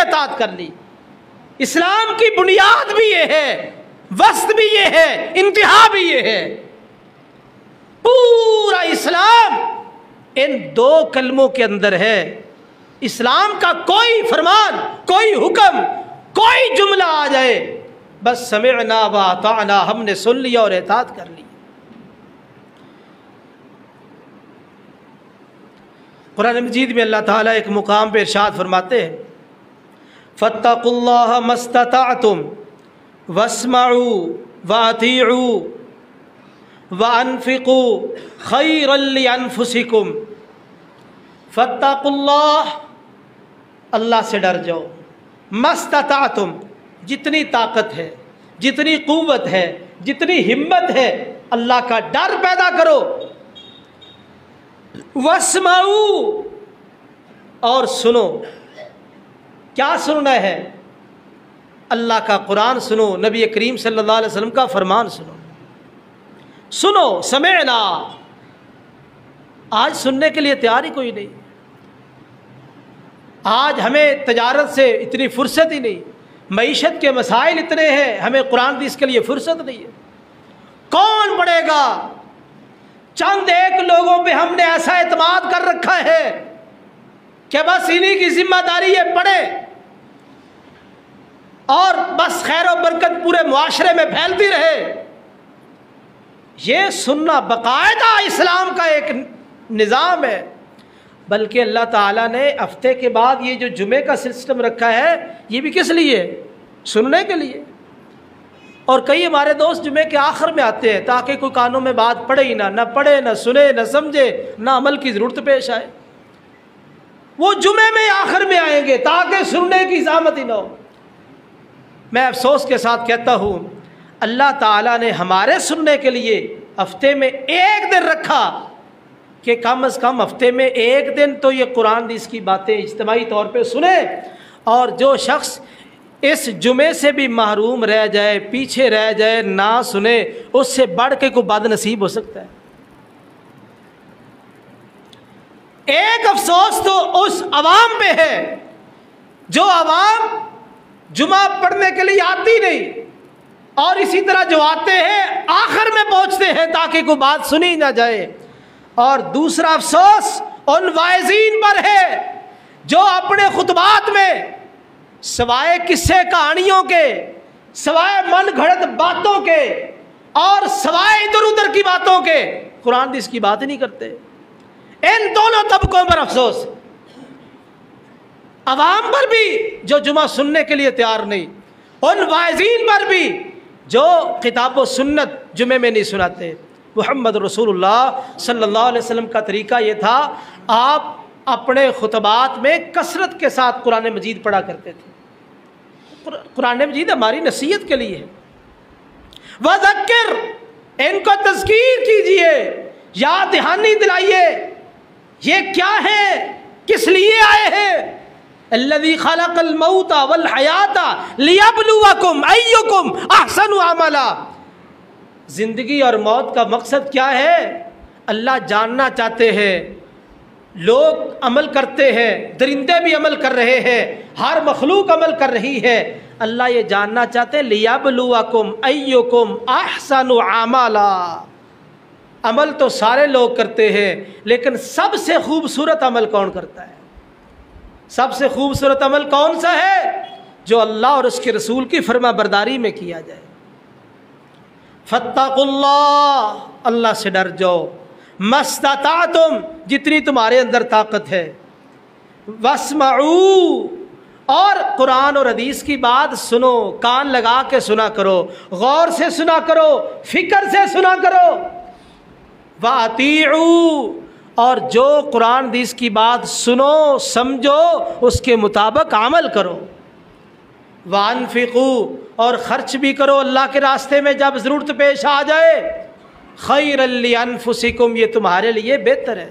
اطاعت کر لی۔ اسلام کی بنیاد بھی یہ ہے، وسط بھی یہ ہے، انتہا بھی یہ ہے۔ پورا اسلام ان دو کلموں کے اندر ہے۔ اسلام کا کوئی فرمان، کوئی حکم، کوئی جملہ آ جائے، بس سمعنا و اطعنا، ہم نے سن لیا اور اطاعت کر لی۔ قرآن مجید میں اللہ تعالیٰ ایک مقام پہ ارشاد فرماتے ہیں فاتقوا اللہ ما استطعتم واسمعوا واطیعوا وانفقوا خیرا لانفسکم۔ فاتقوا اللہ، اللہ سے ڈر جاؤ، ما استطعتم، جتنی طاقت ہے، جتنی قوت ہے، جتنی ہمت ہے، اللہ کا ڈر پیدا کرو۔ واسمعوا، اور سنو۔ کیا سننا ہے؟ اللہ کا قرآن سنو، نبی کریم صلی اللہ علیہ وسلم کا فرمان سنو۔ سنو، سمعنا۔ آج سننے کے لیے تیار ہی کوئی نہیں۔ آج ہمیں تجارت سے اتنی فرصت ہی نہیں، معیشت کے مسائل اتنے ہیں، ہمیں قرآن حدیث کے لیے فرصت نہیں ہے۔ کون پڑھے گا؟ چند ایک لوگوں پہ ہم نے ایسا اعتماد کر رکھا ہے کہ بس انہی کی ذمہ داری ہے، پڑھے، اور بس خیر و برکت پورے معاشرے میں پھیلتی رہے۔ یہ سننا باقاعدہ اسلام کا ایک نظام ہے۔ بلکہ اللہ تعالیٰ نے ہفتے کے بعد یہ جو جمعے کا سسٹم رکھا ہے، یہ بھی کس لیے؟ سننے کے لیے۔ اور کئی ہمارے دوست جمعے کے آخر میں آتے ہیں تاکہ کوئی کانوں میں بات پڑے ہی نہ پڑھے، نہ سنے، نہ سمجھے، نہ عمل کی ضرورت پیش آئے۔ وہ جمعے میں آخر میں آئیں گے تاکہ سننے کی زحمت ہی نہ ہو۔ میں افسوس کے ساتھ کہتا ہوں، اللہ تعالیٰ نے ہمارے سننے کے لیے ہفتے میں ایک دن رکھا کہ کم از کم ہفتے میں ایک دن تو یہ قرآن حدیث کی باتیں اجتماعی طور پہ سنیں۔ اور جو شخص اس جمعے سے بھی محروم رہ جائے، پیچھے رہ جائے، نہ سنے، اس سے بڑھ کے کوئی بد نصیب ہو سکتا ہے۔ ایک افسوس تو اس عوام پہ ہے جو عوام جمعہ پڑھنے کے لیے آتی نہیں، اور اسی طرح جو آتے ہیں آخر میں پہنچتے ہیں تاکہ کوئی بات سنی نہ جائے۔ اور دوسرا افسوس ان واعظین پر ہے جو اپنے خطبات میں سوائے قصے کہانیوں کے، سوائے من گھڑت باتوں کے، اور سوائے ادھر ادھر کی باتوں کے قرآن حدیث کی بات نہیں کرتے۔ ان دونوں طبقوں پر افسوس، عوام پر بھی جو جمعہ سننے کے لیے تیار نہیں، ان واعظین پر بھی جو کتاب و سنت جمعے میں نہیں سناتے۔ محمد رسول اللہ صلی اللہ علیہ وسلم کا طریقہ یہ تھا، آپ اپنے خطبات میں کثرت کے ساتھ قرآن مجید پڑھا کرتے تھے۔ قرآن مجید ہماری نصیحت کے لیے ہے۔ وذکر، ان کو تذکیر کیجئے، یاد دہانی دلائیے، یہ کیا ہے، کس لیے آئے ہیں۔ الذی خلق الموت والحیات لیبلوکم ایکم احسن عملا۔ زندگی اور موت کا مقصد کیا ہے؟ اللہ جاننا چاہتے ہیں۔ لوگ عمل کرتے ہیں، درندے بھی عمل کر رہے ہیں، ہر مخلوق عمل کر رہی ہے، اللہ یہ جاننا چاہتے ہیں لیبلوکم ایکم احسن عملا۔ عمل تو سارے لوگ کرتے ہیں، لیکن سب سے خوبصورت عمل کون کرتا ہے؟ سب سے خوبصورت عمل کون سا ہے؟ جو اللہ اور اس کے رسول کی فرما برداری میں کیا جائے۔ فاتقوا اللہ، اللہ سے ڈر جاؤ، ما استطعتم، جتنی تمہارے اندر طاقت ہے، واسمعوا، اور قرآن اور حدیث کی بات سنو، کان لگا کے سنا کرو، غور سے سنا کرو، فکر سے سنا کرو، واطیعوا، اور جو قرآن حدیث کی بات سنو سمجھو اس کے مطابق عمل کرو، وانفقوا، اور خرچ بھی کرو اللہ کے راستے میں جب ضرورت پیش آ جائے، خیرا لانفسکم، یہ تمہارے لیے بہتر ہے۔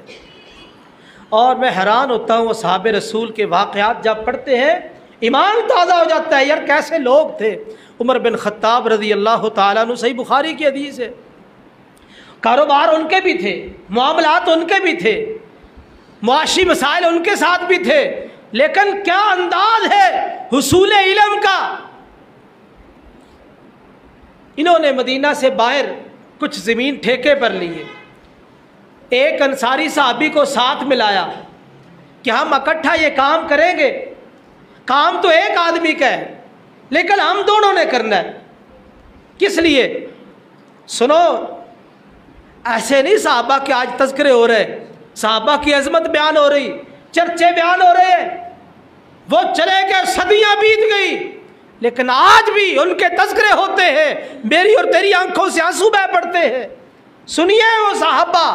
اور میں حیران ہوتا ہوں اصحاب رسول کے واقعات جب پڑھتے ہیں ایمان تازہ ہو جاتا ہے، یار کیسے لوگ تھے۔ عمر بن خطاب رضی اللہ تعالیٰ عنہ، صحیح بخاری کی حدیث ہے، کاروبار ان کے بھی تھے، معاملات ان کے بھی تھے، معاشی مسائل ان کے ساتھ بھی تھے، لیکن کیا انداز ہے حصول علم کا۔ انہوں نے مدینہ سے باہر کچھ زمین ٹھیکے پر لیے، ایک انصاری صحابی کو ساتھ ملایا کہ ہم اکٹھا یہ کام کریں گے، کام تو ایک آدمی کا ہے لیکن ہم دونوں نے کرنا ہے۔ کس لیے؟ سنو، ایسے نہیں صحابہ کے آج تذکرے ہو رہے، صحابہ کی عظمت بیان ہو رہی، چرچے بیان ہو رہے ہیں، وہ چلے گئے، صدیاں بیت گئی، لیکن آج بھی ان کے تذکرے ہوتے ہیں، میری اور تیری آنکھوں سے آنسو بہہ پڑتے ہیں۔ سنیے وہ صحابہ،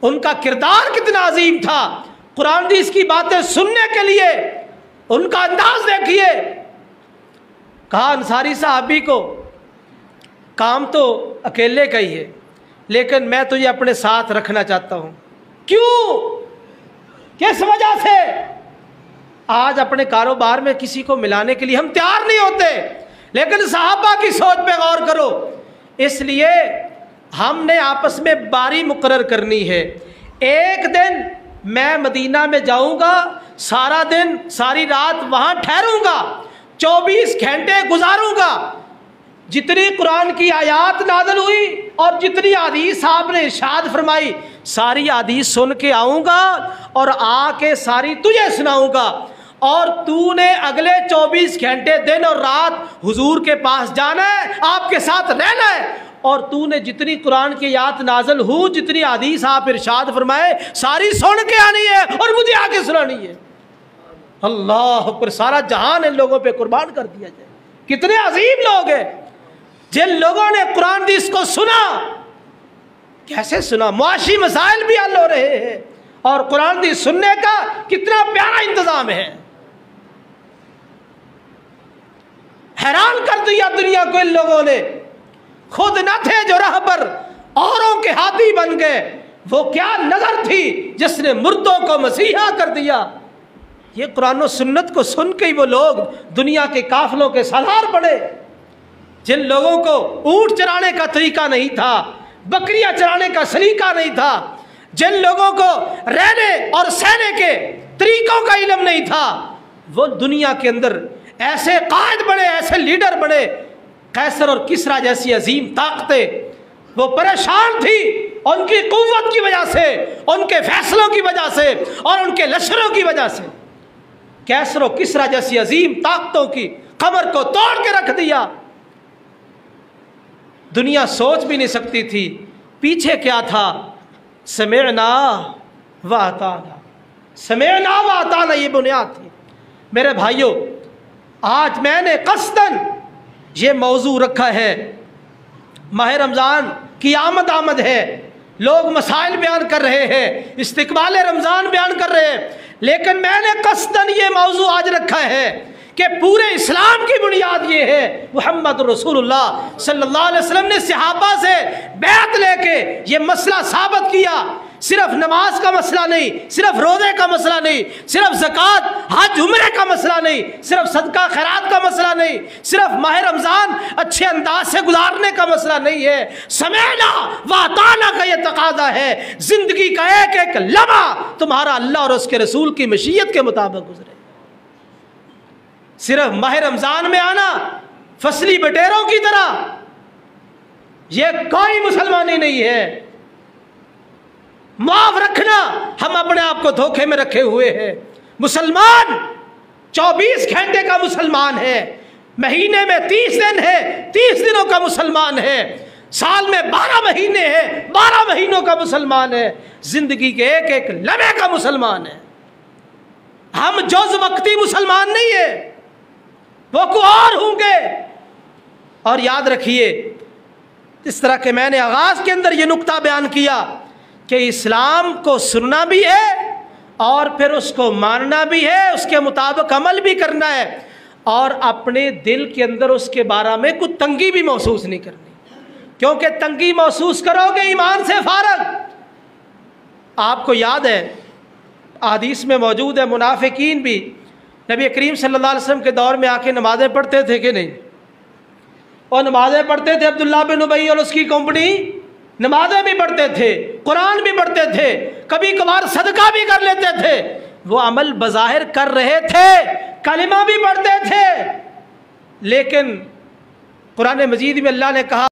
ان کا کردار کتنا عظیم تھا، قرآن حدیث کی باتیں سننے کے لیے ان کا انداز دیکھیے۔ کہا انصاری صحابی کو، کام تو اکیلے کا ہی ہے لیکن میں تجھے اپنے ساتھ رکھنا چاہتا ہوں۔ کیوں؟ کس وجہ سے؟ آج اپنے کاروبار میں کسی کو ملانے کے لیے ہم تیار نہیں ہوتے، لیکن صحابہ کی سوچ پہ غور کرو۔ اس لیے ہم نے آپس میں باری مقرر کرنی ہے، ایک دن میں مدینہ میں جاؤں گا، سارا دن ساری رات وہاں ٹھہروں گا، 24 گھنٹے گزاروں گا، جتنی قرآن کی آیات نازل ہوئی اور جتنی حدیث آپ نے ارشاد فرمائی ساری حدیث سن کے آؤں گا اور آ کے ساری تجھے سناؤں گا، اور تو نے اگلے 24 گھنٹے دن اور رات حضور کے پاس جانا ہے، آپ کے ساتھ رہنا ہے، اور تو نے جتنی قرآن کی آیات نازل ہو، جتنی حدیث آپ ارشاد فرمائے ساری سن کے آنی ہے اور مجھے آ کے سنانی ہے۔ اللہ پر سارا جہان ان لوگوں پہ قربان کر دیا جائے۔ کتنے عظیم لوگ ہیں جن لوگوں نے قرآن حدیث کو سنا۔ کیسے سنا؟ معاشی مسائل بھی حل ہو رہے ہیں اور قرآن حدیث سننے کا کتنا پیارا انتظام ہے۔ حیران کر دیا دنیا کو ان لوگوں نے، خود نہ تھے جو راہ پر اوروں کے ہاتھی بن گئے، وہ کیا نظر تھی جس نے مردوں کو مسیحا کر دیا۔ یہ قرآن و سنت کو سن کے ہی وہ لوگ دنیا کے قافلوں کے سالار بڑے، جن لوگوں کو اونٹ چرانے کا طریقہ نہیں تھا، بکریاں چرانے کا سلیقہ نہیں تھا، جن لوگوں کو رہنے اور سہنے کے طریقوں کا علم نہیں تھا، وہ دنیا کے اندر ایسے قائد بنے، ایسے لیڈر بنے۔ قیصر اور کسریٰ جیسی عظیم طاقتیں وہ پریشان تھی ان کی قوت کی وجہ سے، ان کے فیصلوں کی وجہ سے اور ان کے لشکروں کی وجہ سے۔ قیصر و کسریٰ جیسی عظیم طاقتوں کی کمر کو توڑ کے رکھ دیا۔ دنیا سوچ بھی نہیں سکتی تھی۔ پیچھے کیا تھا؟ سمعنا و اطعنا، سمعنا و اطعنا، یہ بنیاد تھی۔ میرے بھائیوں، آج میں نے قصداً یہ موضوع رکھا ہے، ماہ رمضان کی آمد ہے، لوگ مسائل بیان کر رہے ہیں، استقبال رمضان بیان کر رہے ہیں، لیکن میں نے قصداً یہ موضوع آج رکھا ہے کہ پورے اسلام کی بنیاد یہ ہے، محمد رسول اللہ صلی اللہ علیہ وسلم نے صحابہ سے بیعت لے کے یہ مسئلہ ثابت کیا۔ صرف نماز کا مسئلہ نہیں، صرف روزے کا مسئلہ نہیں، صرف زکوٰۃ حج عمرے کا مسئلہ نہیں، صرف صدقہ خیرات کا مسئلہ نہیں، صرف ماہ رمضان اچھے انداز سے گزارنے کا مسئلہ نہیں ہے، سمعنا و اطعنا کا یہ تقاضا ہے، زندگی کا ایک ایک لمحہ تمہارا اللہ اور اس کے رسول کی مشیت کے مطابق گزرے۔ صرف ماہ رمضان میں آنا فصلی بٹیروں کی طرح یہ کوئی مسلمانی نہیں ہے۔ معاف رکھنا، ہم اپنے آپ کو دھوکے میں رکھے ہوئے ہیں۔ مسلمان 24 گھنٹے کا مسلمان ہے، مہینے میں 30 دن ہے، 30 دنوں کا مسلمان ہے، سال میں 12 مہینے ہیں، 12 مہینوں کا مسلمان ہے، زندگی کے ایک ایک لمحے کا مسلمان ہے۔ ہم جز وقتی مسلمان نہیں ہیں، وہ کو اور ہوں گے۔ اور یاد رکھیے، اس طرح کہ میں نے آغاز کے اندر یہ نقطہ بیان کیا کہ اسلام کو سننا بھی ہے اور پھر اس کو ماننا بھی ہے، اس کے مطابق عمل بھی کرنا ہے، اور اپنے دل کے اندر اس کے بارے میں کچھ تنگی بھی محسوس نہیں کرنی، کیونکہ تنگی محسوس کرو گے ایمان سے فارغ۔ آپ کو یاد ہے، حدیث میں موجود ہے، منافقین بھی نبی کریم صلی اللہ علیہ وسلم کے دور میں آ کے نمازیں پڑھتے تھے کہ نہیں؟ اور نمازیں پڑھتے تھے، عبداللہ بن ابی اور اس کی کمپنی نمازیں بھی پڑھتے تھے، قرآن بھی پڑھتے تھے، کبھی کبھار صدقہ بھی کر لیتے تھے، وہ عمل بظاہر کر رہے تھے، کلمہ بھی پڑھتے تھے، لیکن قرآن مجید میں اللہ نے کہا